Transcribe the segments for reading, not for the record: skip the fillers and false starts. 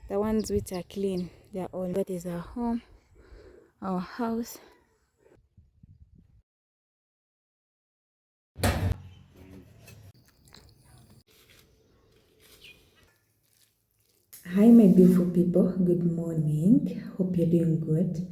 The ones which are clean, they're all. That is our home, our house. Hi my beautiful people, good morning. Hope you're doing good.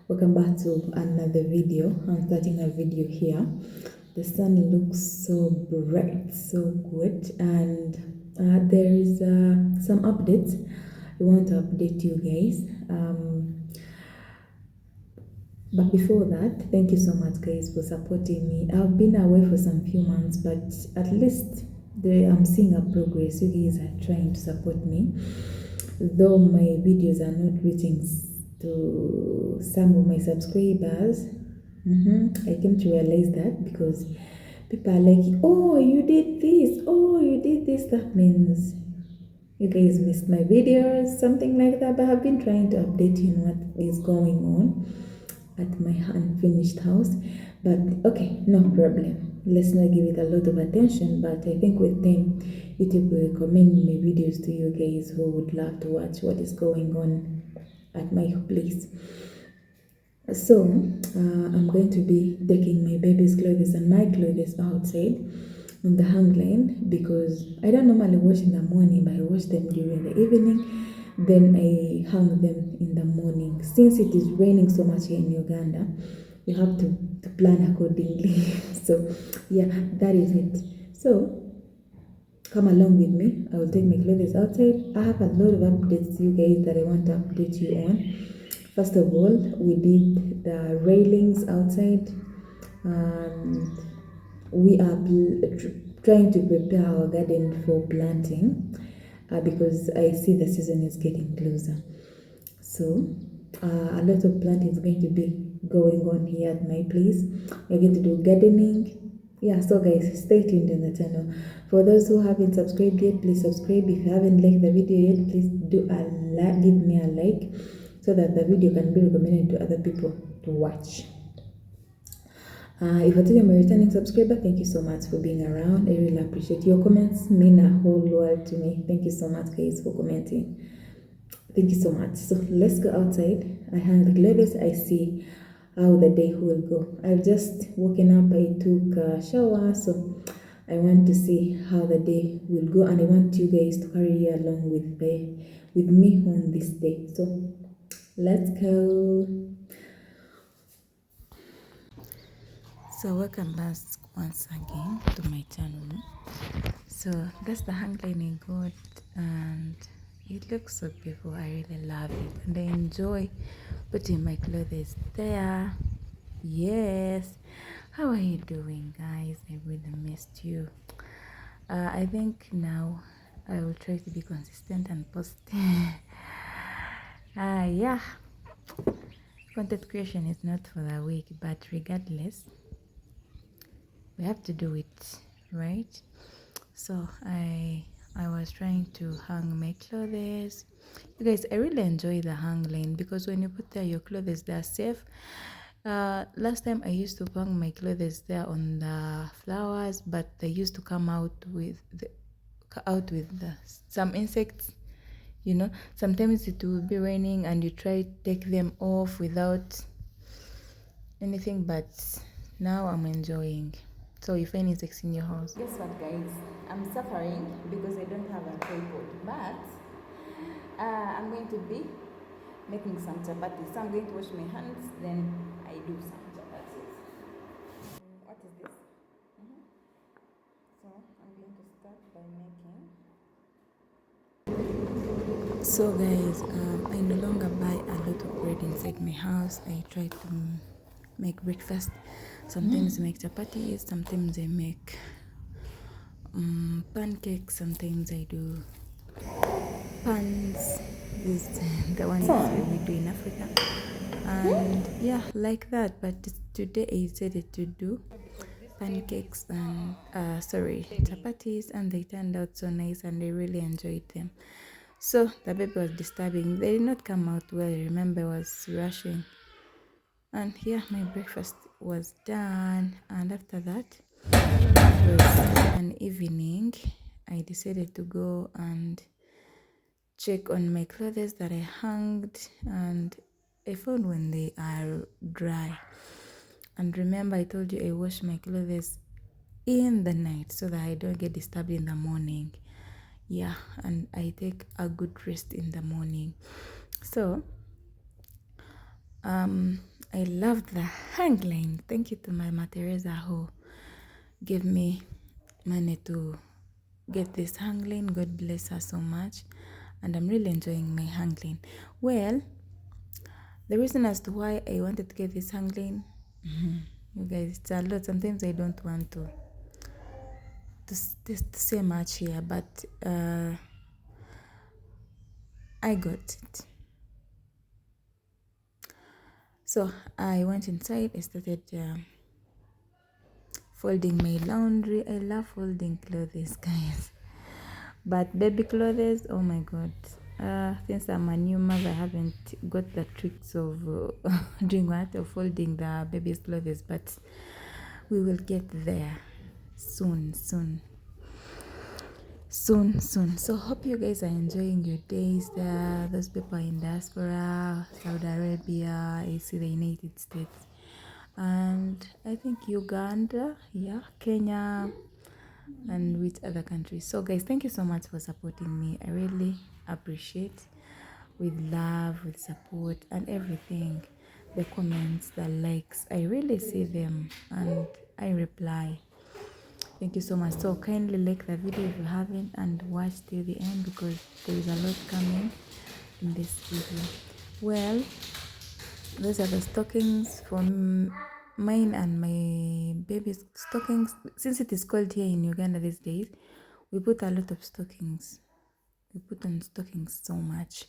Welcome back to another video. I'm starting a video here. The sun looks so bright, so good, and there is some updates I want to update you guys. But before that, thank you so much guys for supporting me. I've been away for some few months, but at least I'm seeing a progress. You guys are trying to support me, though my videos are not reaching to some of my subscribers. I came to realize that because people are like, oh, you did this, oh, you did this. That means you guys missed my videos, something like that. But I've been trying to update you on what is going on at my unfinished house. But okay, no problem. Let's not give it a lot of attention. But I think with time, YouTube will recommend my videos to you guys who would love to watch what is going on at my place. So I'm going to be taking my baby's clothes and my clothes outside on the hang line because I don't normally wash in the morning, but I wash them during the evening. Then I hang them in the morning. Since it is raining so much here in Uganda, you have to plan accordingly. So yeah, that is it. So come along with me. I will take my clothes outside. I have a lot of updates, you guys, that I want to update you on. First of all, we did the railings outside, and we are trying to prepare our garden for planting because I see the season is getting closer. So a lot of planting is going to be going on here at my place. We're going to do gardening. Yeah, so guys, stay tuned in the channel. For those who haven't subscribed yet, please subscribe. If you haven't liked the video yet, please do give me a like so that the video can be recommended to other people to watch. If you're my returning subscriber, thank you so much for being around. I really appreciate your comments. Mean a whole world to me. Thank you so much, guys, for commenting. Thank you so much. So let's go outside. I hang the clothes. I see how the day will go. I've just woken up. I took a shower, so I want to see how the day will go, and I want you guys to carry along with me on this day. So let's go. So welcome back once again to my channel. So that's the hang lining got, and it looks so beautiful. I really love it, and I enjoy putting my clothes there. Yes, how are you doing, guys? I really missed you. I think now I will try to be consistent and post. Yeah, content creation is not for the week, but regardless, we have to do it, right? So I was trying to hang my clothes. You guys, I really enjoy the hang line because when you put there your clothes, they're safe. Last time I used to hang my clothes there on the flowers, but they used to come out with some insects. You know, sometimes it will be raining and you try to take them off without anything, but now I'm enjoying. So you find insects in your house. Guess what, guys? I'm suffering because I don't have a tripod, but I'm going to be making some chapatis. So I'm going to wash my hands, then I do some chapatis. What is this? So I'm going to start by making. So guys, I no longer buy a lot of bread inside my house. I try to make breakfast. Sometimes I make chapatis, sometimes I make pancakes, sometimes I do pans. This the one we do in Africa, and yeah, like that. But today I decided to do pancakes and chapatis, and they turned out so nice, and I really enjoyed them. So the baby was disturbing. They did not come out well. I remember I was rushing. And yeah, my breakfast was done, and after that it was an evening. I decided to go and check on my clothes that I hanged, and I found when they are dry. And remember, I told you I wash my clothes in the night so that I don't get disturbed in the morning. Yeah, and I take a good rest in the morning. So I loved the hangline. Thank you to my Mama Teresa who gave me money to get this hangline. God bless her so much, and I'm really enjoying my hangline. Well, the reason as to why I wanted to get this hangline, you guys, it's a lot. Sometimes I don't want to say much here, but I got it. So I went inside. I started folding my laundry. I love folding clothes, guys. But baby clothes, oh my god. Since I'm a new mother, I haven't got the tricks of doing what? Of folding the baby's clothes, but we will get there soon. So hope you guys are enjoying your days there. Those people in diaspora, Saudi Arabia, I see the United States, and I think Uganda, yeah, Kenya, and which other countries. So guys, thank you so much for supporting me. I really appreciate, with love, with support and everything. The comments, the likes, I really see them and I reply. Thank you so much. So kindly like the video if you haven't, and watch till the end because there is a lot coming in this video. Well, those are the stockings for mine and my baby's stockings. Since it is cold here in Uganda these days, we put a lot of stockings. We put on stockings so much.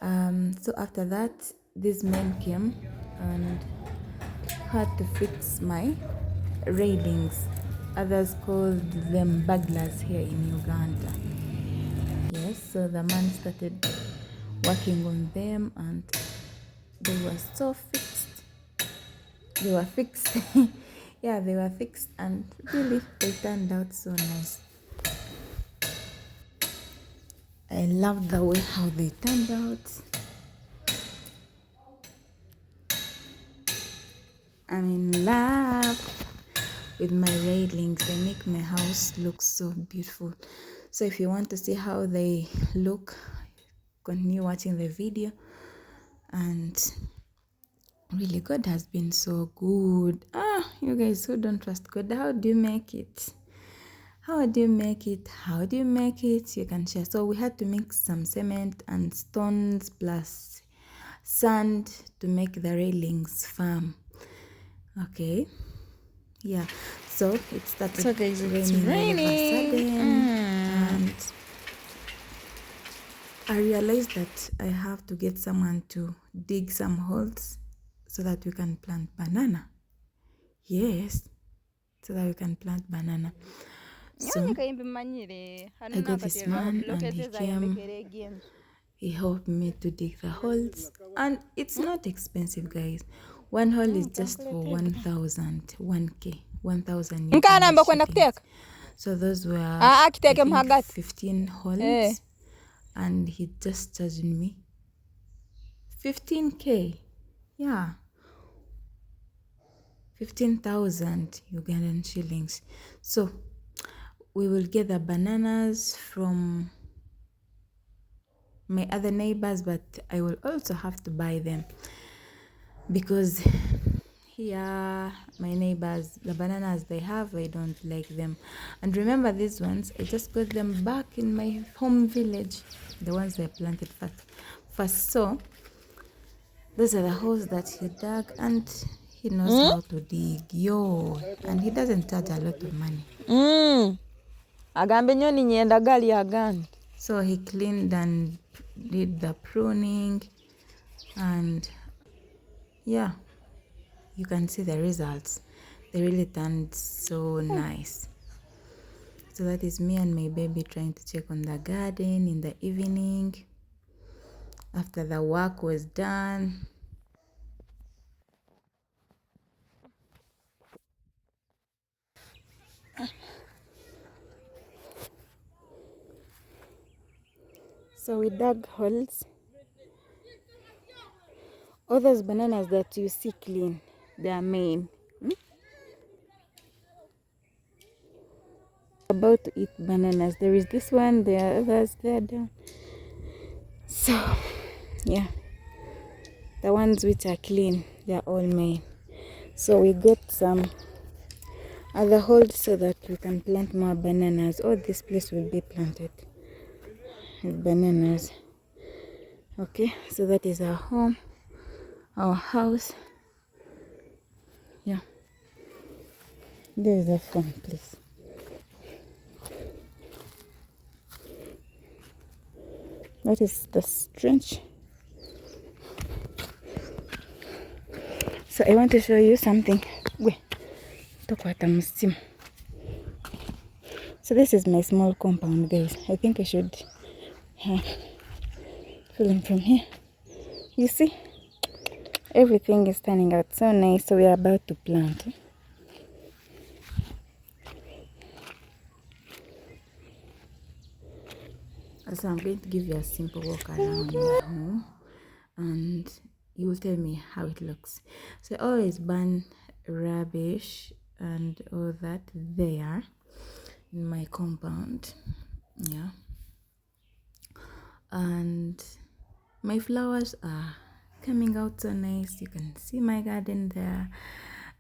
So after that, these men came and had to fix my railings. Others called them burglars here in Uganda. Yes, so the man started working on them and they were so fixed. They were fixed. Yeah, they were fixed and really they turned out so nice. I love the way how they turned out. I'm in love with my railings. They make my house look so beautiful. So if you want to see how they look, continue watching the video. And really, God has been so good. You guys who don't trust God, how do you make it? How do you make it? How do you make it? You can share. So we had to mix some cement and stones plus sand to make the railings firm. Okay. Yeah. So it started raining all of a sudden. And I realized that I have to get someone to dig some holes so that we can plant banana. Yes, so that we can plant banana. So I got this man and he came. He helped me to dig the holes, and it's not expensive, guys. One hole is just for 1,000, 1K, 1,000 Uganda shillings. So those were I think 15 holes, and he just charged me 15K. Yeah, 15,000 Ugandan shillings. So we will get the bananas from my other neighbors, but I will also have to buy them because here my neighbors, the bananas they have, I don't like them. And remember, these ones I just got them back in my home village, the ones I planted first. So those are the holes that he dug, and he knows how to dig, and he doesn't charge a lot of money. Agambe nyoni nyenda gali agandi. So he cleaned and did the pruning, and yeah, you can see the results. They really turned so nice. So that is me and my baby trying to check on the garden in the evening after the work was done. So we dug holes. All those bananas that you see clean, they are main. About to eat bananas. There is this one, there are others there down. So yeah, the ones which are clean, they are all main. So we got some other holes so that we can plant more bananas. All this place will be planted with bananas. Okay, so that is our home, our house. Yeah, there is a phone, please. That is the trench. So I want to show you something. So this is my small compound, guys. I think I should film from here. You see, everything is turning out so nice. So we are about to plant. So I'm going to give you a simple walk around my home, and you will tell me how it looks. So I always burn rubbish and all that there in my compound. Yeah, and my flowers are coming out so nice. You can see my garden there,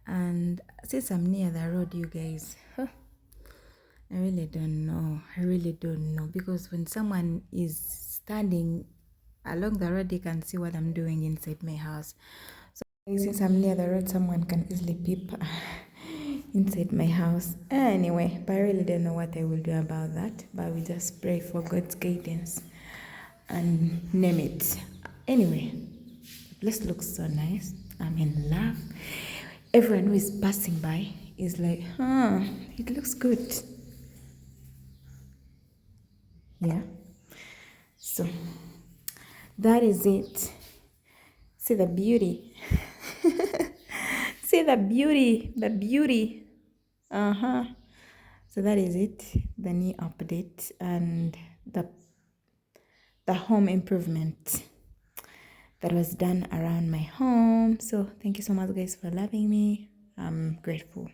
and since I'm near the road, you guys, I really don't know, because when someone is standing along the road, they can see what I'm doing inside my house. So since I'm near the road, someone can easily peep inside my house. Anyway, but I really don't know what I will do about that, but we just pray for God's guidance and name it. Anyway, the place looks so nice. I'm in love. Everyone who is passing by is like, it looks good. Yeah, so that is it. See the beauty. See the beauty. So that is it, the new update and the home improvement that was done around my home. So thank you so much, guys, for loving me. I'm grateful.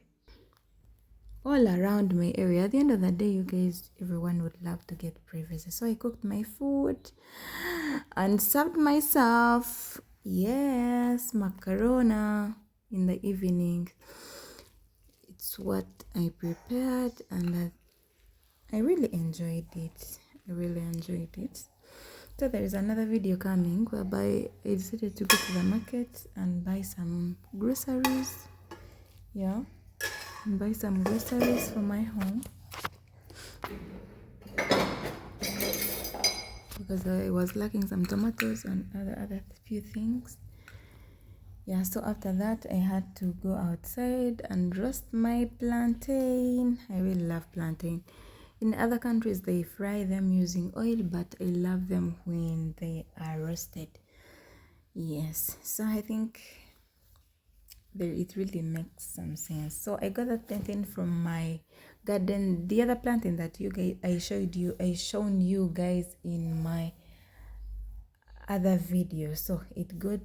All around my area, at the end of the day, you guys, everyone would love to get privacy. So I cooked my food and served myself, yes, macaroni in the evening. It's what I prepared, and I really enjoyed it. So there is another video coming whereby I decided to go to the market and buy some groceries. Yeah, and buy some groceries for my home, because I was lacking some tomatoes and other few things. Yeah, so after that I had to go outside and roast my plantain. I really love plantain. In other countries they fry them using oil, but I love them when they are roasted. Yes, so I think it really makes some sense. So I got that plantain from my garden. The other plantain that I shown you guys in my other video. So it got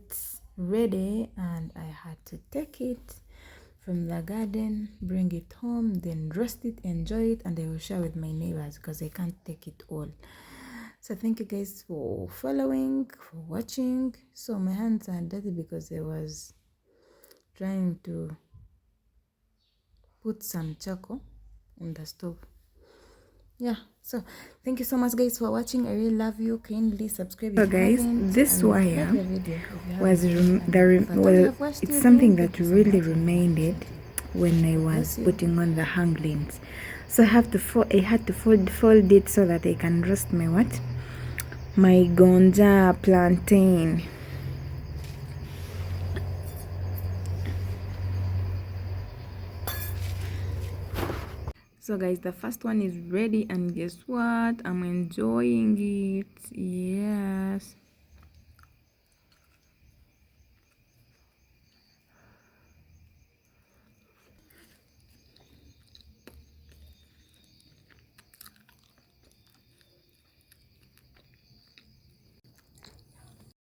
ready and I had to take it from the garden, bring it home, then roast it, enjoy it, and I will share with my neighbors because I can't take it all. So thank you guys for following, for watching. So my hands are dirty because I was trying to put some charcoal on the stove. Yeah, so thank you so much, guys, for watching. I really love you. Kindly subscribe. So guys, this wire was it's something that really remained when I was putting on the hanglings. So I had to fold it so that I can roast my gonja plantain. So guys, the first one is ready, and guess what? I'm enjoying it. Yes.